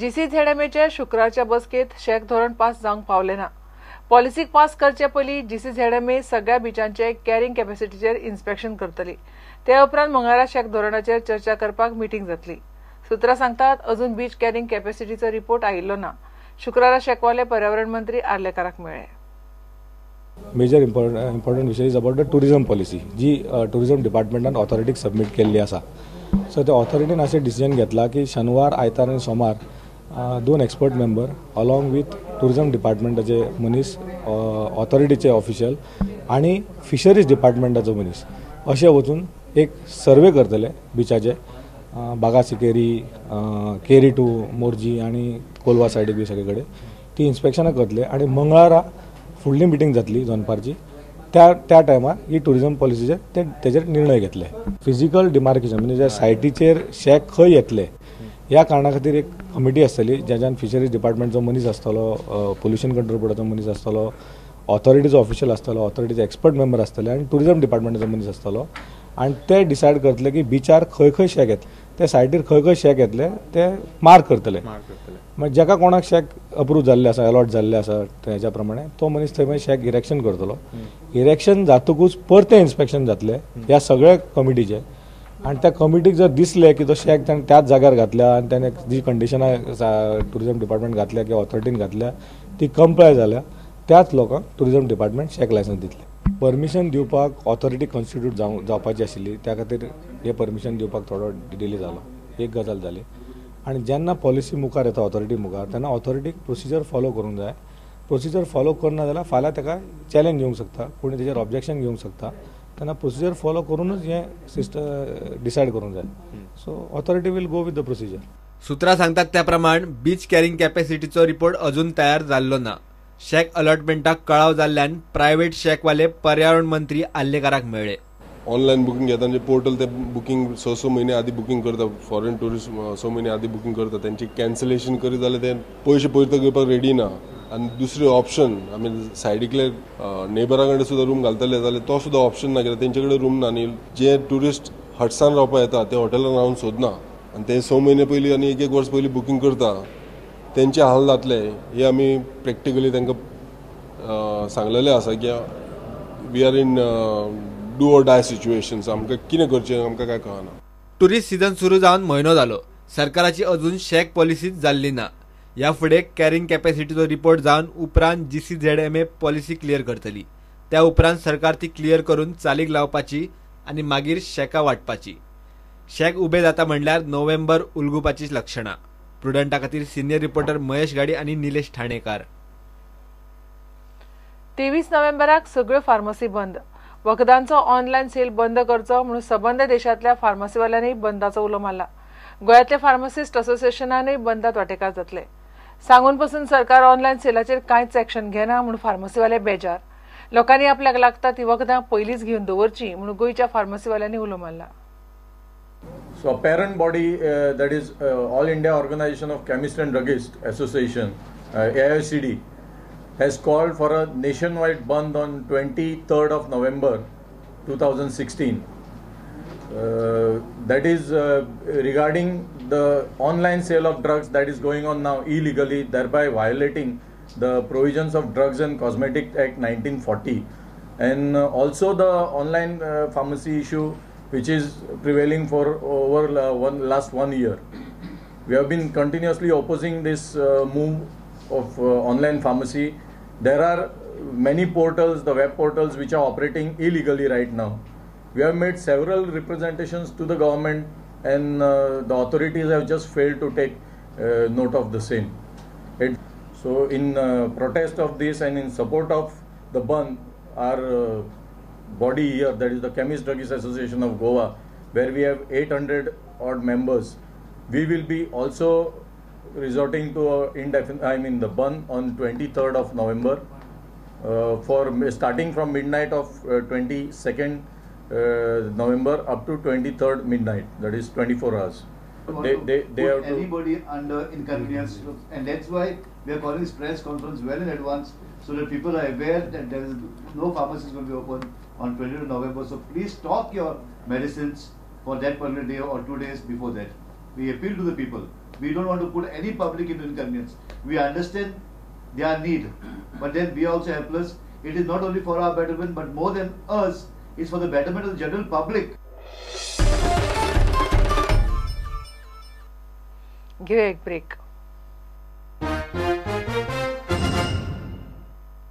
जीसीझेडएमएच्या शुक्रारच्या बसकेत शेक धोरण पास जावंक पावले ना। पॉलिसीक पास करचे पयलीं जीसीझेडएमए सगळ्या बिचांचे कॅरिंग कॅपॅसिटीचेर इन्स्पेक्शन करतली। ते उपरांत मंगळारा शेक धोरणाचेर चर्चा करपाक मिटींग जातली। सुत्रां सांगतात अजून बीच कॅरिंग कॅपॅसिटीचो रिपोर्ट आयिल्लो ना। शुक्रारा शेकवाले पर्यावरण मंत्री आर्लेकाराक मेळ्ळे। मेजर इम्पॉर्टंट विषय is about the tourism policy जी टुरिझम डिपार्टमेंटान ऑथॉरिटीक सबमिट केल्ली आसा। सो त्या ऑथॉरिटीन अशें डिसिजन घेतला की शनिवार आयतार आनी सोमार 2 expert member along with tourism डिपार्टमेंटाचे मनीस, ऑथॉरिटीचे ऑफिशियल आनी फिशरीज डिपार्टमेंटाचो मनीस अशें वचून एक सर्वे करतले बिचाचे, बागा सिकेरी, केरी टू मोर्जी आनी कोलवा सायडीक बी सगळे कडेन ती इन्स्पेक्शनां करतले आनी मंगळारा फुडली मिटींग जातली जोनपारची। त्या टायमार ही टुरिझम पॉलिसीचेर तेजेर निर्णय घेतले। फिजिकल डिमार्केशन म्हणजे ज्या सायटीचेर शेक खंय येतले ह्या कारणा खातीर एक कमिटी आसतली ज्याच्यान फिशरीज डिपार्टमेंटचो मनीस आसतलो, पोल्युशन कंट्रोल बोर्डाचो मनीस आसतलो, ऑथॉरिटीचो ऑफिशियल आसतलो, ऑथॉरिटीचे एक्सपर्ट मेंबर आसतले आनी टुरिझम डिपार्टमेंटाचो मनीस आसतलो आनी ते डिसायड करतले की बिचार खंय खंय शेक येतले, त्या सायटीर खंय खंय शेक येतले ते मार्क करतले। म्हणजे जेका कोणाक शेक अप्रूव जाल्ले आसा, अलॉट जाल्ले आसा तेच्या प्रमाणे तो मनीस थंय मागीर शेक इरेक्शन करतलो। इरेक्शन जातकूच परते इन्स्पेक्शन जातले ह्या सगळ्या कमिटीचे आनी त्या कमिटीक जर दिसले की तो शेक ताणें त्याच जाग्यार घातल्या आनी ताणें जी कंडिशनां टुरिझम डिपार्टमेंट घातल्या किंवा ऑथॉरिटीन घातल्या ती कंप्लाय जाल्या त्याच लोकांक टुरिझम डिपार्टमेंट शेक लायसन्स दितले। परमिशन दिवपाक ऑथॉरिटी कॉन्स्टिट्यूट जावपाची आशिल्ली, त्या खातीर हे परमिशन दिवपाक थोडो डिले जालो, एक गजाल जाली। आनी जेन्ना पॉलिसी मुखार येता ऑथॉरिटी मुखार तेन्ना ऑथॉरिटीक प्रोसिजर फॉलो करूंक जाय। प्रोसिजर फॉलो करना जाल्यार फाल्यां ताका चॅलेंज येवंक शकता, कोणी तेजेर ऑब्जेक्शन घेवंक शकता। तेन्ना प्रोसिजर फॉलो करूनच हें सिस्टम डिसायड करूंक जाय। So authority will go with the procedure. सुत्रां सांगतात त्या प्रमाण बीच कॅरिंग कॅपॅसिटीचो रिपोर्ट अजून तयार जाल्लो ना। शेक अलॉटमेंटाक कळाव जाल्ल्यान प्रायव्हेट शेकवाले पर्यावरण मंत्री आर्लेकाराक मेळ्ळे। ऑनलायन बुकींग घेता म्हणजे पोर्टल ते बुकींग 6 म्हयने आदी बुकींग करता, फॉरेन टुरिस्ट 6 म्हयने आदी बुकींग करता, त्यांची कॅन्सलेशन करी जाल्यार ते पयशे परत घेवपाक रेडी ना। आनी दुसरे ऑप्शन आमी सायडीकले नेबरा कडेन सुद्दां रूम घालतले जाल्यार तो सुद्दां ऑप्शन ना, कित्याक तेंचे कडेन रूम ना आनी जे टुरिस्ट हट्सान रावपाक येता ते हॉटेलान रावन सोदना आनी ते 6 म्हयने पयलीं आनी 1 वर्स पयलीं बुकींग करता, तेंचे हाल जातले हे आमी प्रॅक्टिकली तांकां सांगलेले आसा की we are in do or die situations, आमकां कितें करचें आमकां काय कळना। टुरिस्ट सीझन सुरू जावन म्हयनो जालो, सरकाराची अजून शेक पॉलिसीच जाल्ली ना। ह्या फुडें कॅरिंग कॅपॅसिटीचो रिपोर्ट जावन उपरांत जीसीझेडएमए पॉलिसी क्लियर करतली। त्या उपरांत सरकार ती क्लियर करून चालीक लावपाची आनी मागीर शेकां वांटपाची। शेक उबे जाता म्हणल्यार नोव्हेंबर उलगुपाची लक्षणां। प्रुडंटा खातीर सिनियर रिपोर्टर महेश गाडी आनी निलेश ठाणेकार। 23 नोव्हेंबराक सगळ्यो फार्मसी बंद। वखदांचो ऑनलायन सेल बंद करचो म्हणून सबंद देशांतल्या फार्मसीवाल्यांनी बंदाचो उलो मारला। गोंयांतले फार्मासिस्ट असोसिएशनानूय बंदात वांटेकार जातले। सांगून पासून सरकार ऑनलायन सेलाचेर कांयच एक्शन घेना म्हणून फार्मसीवाले बेजार। लोकांनी आपल्याक लागता ती वखदां पयलींच घेवन दवरची म्हणून गोंयच्या फार्मसीवाल्यांनी उलो मारला। So a parent body that is All India Organization of Chemists and Druggists Association, AIOCD, has called for a nationwide band on 23rd of November 2016. That is regarding the online sale of drugs that is going on now illegally, thereby violating the provisions of Drugs and Cosmetic Act 1940, and also the online pharmacy issue which is prevailing for over last 1 year. We have been continuously opposing this move of online pharmacy. There are many portals, the web portals, which are operating illegally right now. We have made several representations to the government and the authorities have just failed to take note of the same. So in protest of this and in support of the Bandh, our body here, that is the Chemist Druggists Association of Goa, where we have 800 odd members, we will be also resorting to the Bandh on 23rd of November for starting from midnight of 22nd November up to 23rd midnight, that is 24 hours. They have anybody under inconvenience, and that's why we are calling this press conference well in advance so that people are aware that there is no pharmacy is going to be open on 22 November. So please stock your medicines for that particular day or 2 days before that. We appeal to the people. We don't want to put any public into inconvenience. We understand their need, but then we are also helpless. It is not only for our betterment, but more than us, it's for the betterment of the general public. घेऊया एक break.